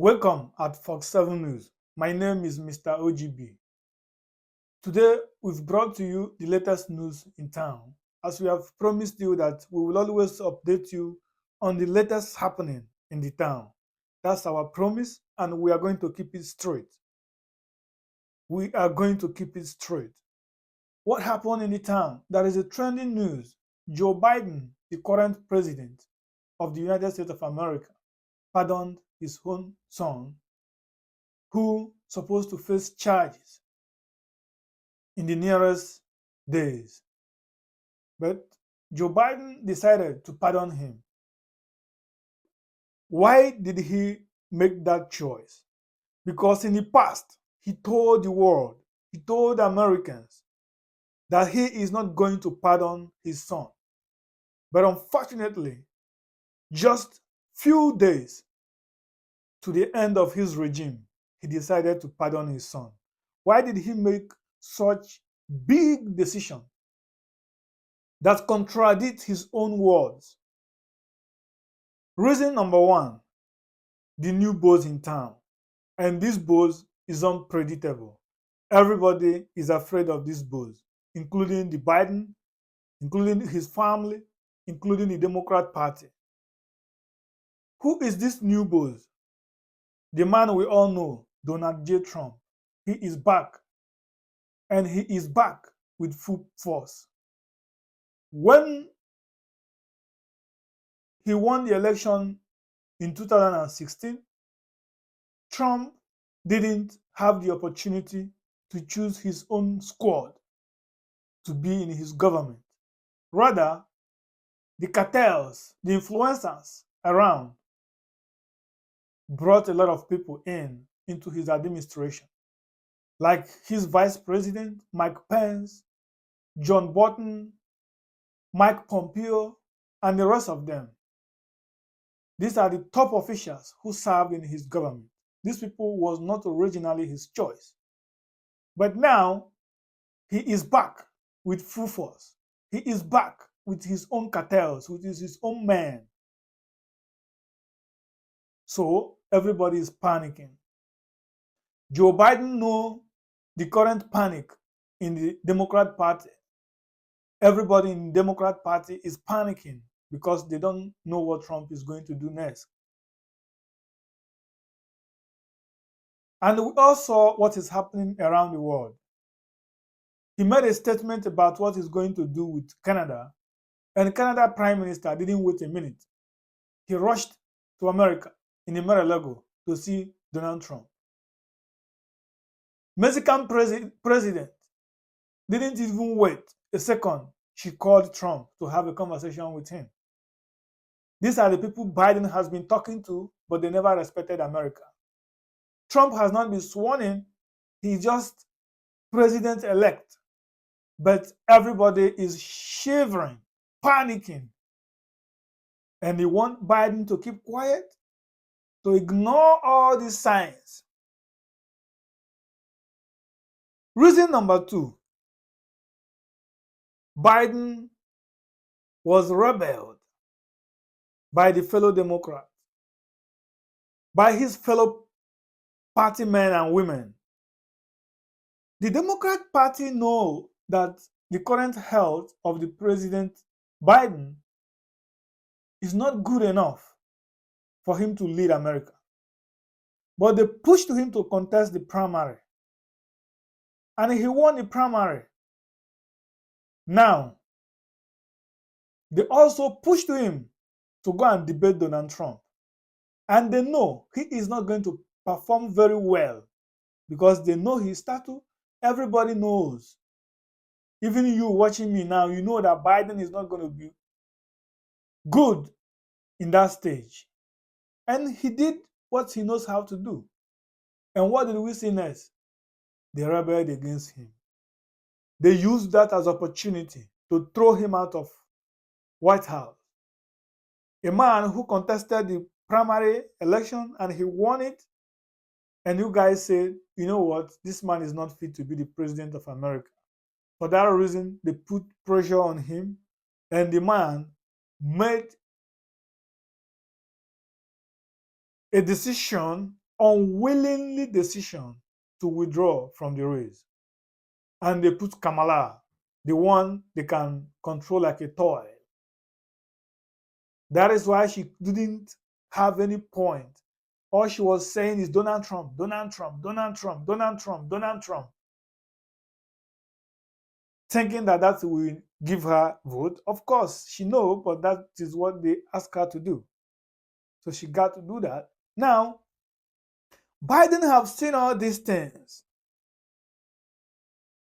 Welcome at Fox 7 News. My name is Mr. O.G.B. Today, we've brought to you the latest news in town, as we have promised you that we will always update you on the latest happening in the town. That's our promise, and we are going to keep it straight. We are going to keep it straight. What happened in the town? There is a trending news. Joe Biden, the current president of the United States of America, pardoned his own son who supposed to face charges in the nearest days. But Joe Biden decided to pardon him. Why did he make that choice? Because in the past, he told the world, he told Americans that he is not going to pardon his son. But unfortunately, just few days to the end of his regime, he decided to pardon his son. Why did he make such big decision that contradicts his own words? Reason number one, the new boss in town. And this boss is unpredictable. Everybody is afraid of this boss, including the Biden, including his family, including the Democrat Party. Who is this new boss? The man we all know, Donald J. Trump. He is back. And he is back with full force. When he won the election in 2016, Trump didn't have the opportunity to choose his own squad to be in his government. Rather, the cartels, the influencers around brought a lot of people into his administration, like his vice president, Mike Pence, John Bolton, Mike Pompeo, and the rest of them. These are the top officials who served in his government. These people was not originally his choice. But now, he is back with full force. He is back with his own cartels, with his own men. So, everybody is panicking. Joe Biden knows the current panic in the Democrat Party. Everybody in the Democrat Party is panicking because they don't know what Trump is going to do next. And we all saw what is happening around the world. He made a statement about what he's going to do with Canada, and Canada Prime Minister didn't wait a minute. He rushed to America in Mar-a-Lago to see Donald Trump. Mexican president didn't even wait a second. She called Trump to have a conversation with him. These are the people Biden has been talking to, but they never respected America. Trump has not been sworn in. He's just president-elect. But everybody is shivering, panicking. And they want Biden to keep quiet, to ignore all these signs. Reason number two, Biden was rebelled by the fellow Democrats, by his fellow party men and women. The Democrat Party know that the current health of the President Biden is not good enough for him to lead America. But they pushed him to contest the primary. And he won the primary. Now, they also pushed him to go and debate Donald Trump. And they know he is not going to perform very well because they know his status. Everybody knows. Even you watching me now, you know that Biden is not going to be good in that stage. And he did what he knows how to do. And what did we see next? They rebelled against him. They used that as opportunity to throw him out of White House. A man who contested the primary election and he won it. And you guys said, you know what? This man is not fit to be the president of America. For that reason, they put pressure on him, and the man made a decision unwillingly decision to withdraw from the race. And they put Kamala, the one they can control like a toy. That is why she didn't have any point. All she was saying is Donald Trump, Donald Trump, Donald Trump, Donald Trump, Donald Trump, thinking that that will give her vote. Of course, she knows, but that is what they asked her to do. So she got to do that. Now, Biden have seen all these things.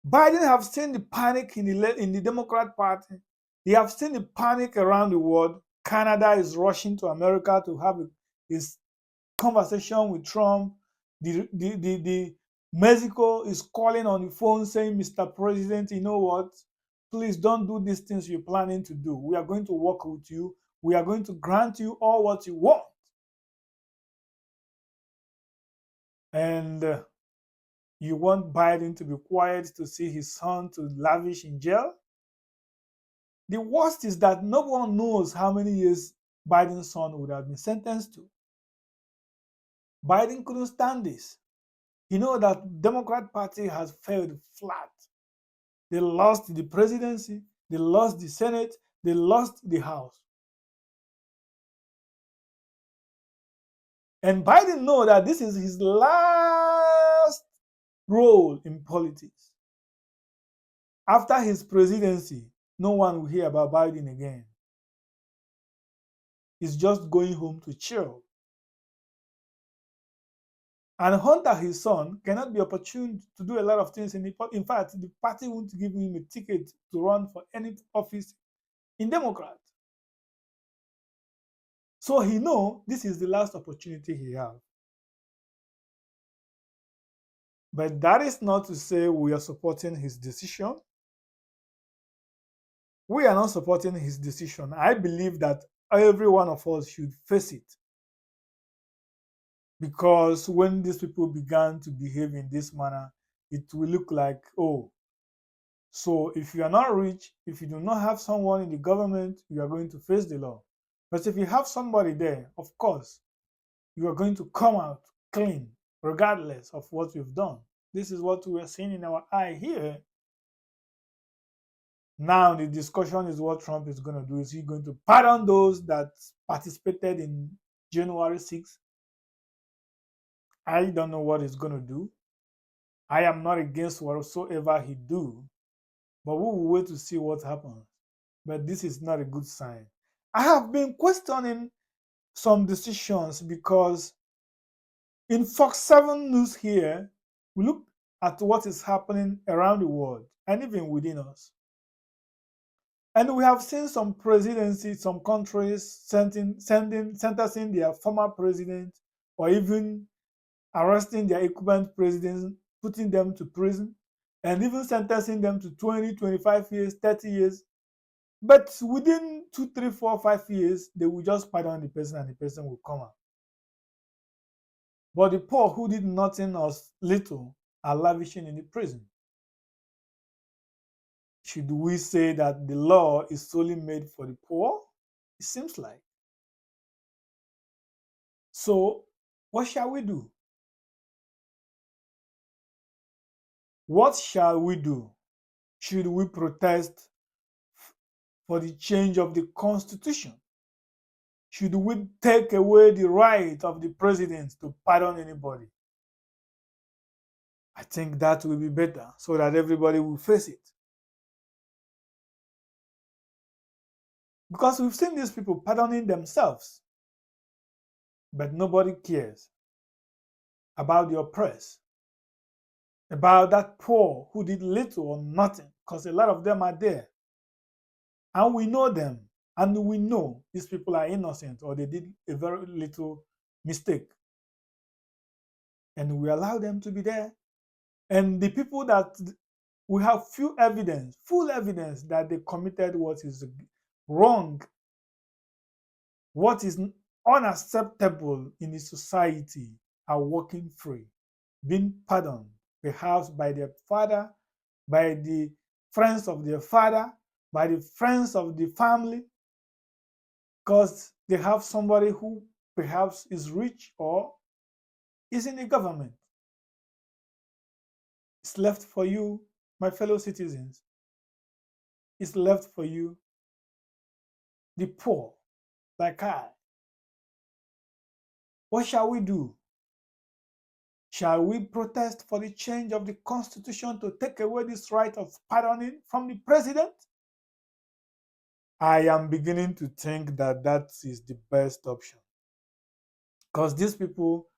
Biden have seen the panic in the Democrat Party. They have seen the panic around the world. Canada is rushing to America to have his conversation with Trump. The Mexico is calling on the phone saying, Mr. President, you know what? Please don't do these things you're planning to do. We are going to work with you. We are going to grant you all what you want. And you want Biden to be quiet to see his son to lavish in jail? The worst is that no one knows how many years Biden's son would have been sentenced to. Biden couldn't stand this. You know that Democrat Party has failed flat. They lost the presidency, they lost the Senate, they lost the House. And Biden knows that this is his last role in politics. After his presidency, no one will hear about Biden again. He's just going home to chill. And Hunter, his son, cannot be opportune to do a lot of things. In fact, the party won't give him a ticket to run for any office in Democrat. So he knows this is the last opportunity he has. But that is not to say we are supporting his decision. We are not supporting his decision. I believe that every one of us should face it. Because when these people began to behave in this manner, it will look like, oh, so if you are not rich, if you do not have someone in the government, you are going to face the law. But if you have somebody there, of course, you are going to come out clean, regardless of what you've done. This is what we are seeing in our eye here. Now the discussion is what Trump is going to do. Is he going to pardon those that participated in January 6th? I don't know what he's going to do. I am not against whatsoever he do, but we will wait to see what happens. But this is not a good sign. I have been questioning some decisions because in Fox 7 News here, we look at what is happening around the world and even within us. And we have seen some presidencies, some countries sentencing their former president or even arresting their incumbent presidents, putting them to prison, and even sentencing them to 20, 25 years, 30 years. But within 2, 3, 4, 5 years, they will just pardon the person and the person will come out. But the poor who did nothing or little are lavishing in the prison. Should we say that the law is solely made for the poor? It seems like. So, what shall we do? What shall we do? Should we protest for the change of the Constitution? Should we take away the right of the president to pardon anybody? I think that will be better so that everybody will face it. Because we've seen these people pardoning themselves, but nobody cares about the oppressed, about that poor who did little or nothing, because a lot of them are there. And we know them, and we know these people are innocent or they did a very little mistake. And we allow them to be there. And the people that we have full evidence that they committed what is wrong, what is unacceptable in the society, are walking free, being pardoned, perhaps by their father, by the friends of their father, by the friends of the family, because they have somebody who perhaps is rich or is in the government. It's left for you, my fellow citizens. It's left for you, the poor, like I. What shall we do? Shall we protest for the change of the constitution to take away this right of pardoning from the president? I am beginning to think that that is the best option. Because these people,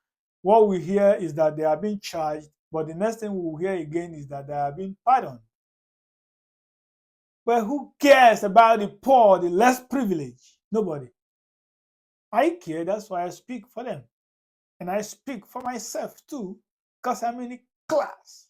what we hear is that they are being charged, but the next thing we will hear again is that they are being pardoned. But who cares about the poor, the less privileged? Nobody. I care, that's why I speak for them. And I speak for myself too, because I'm in a class.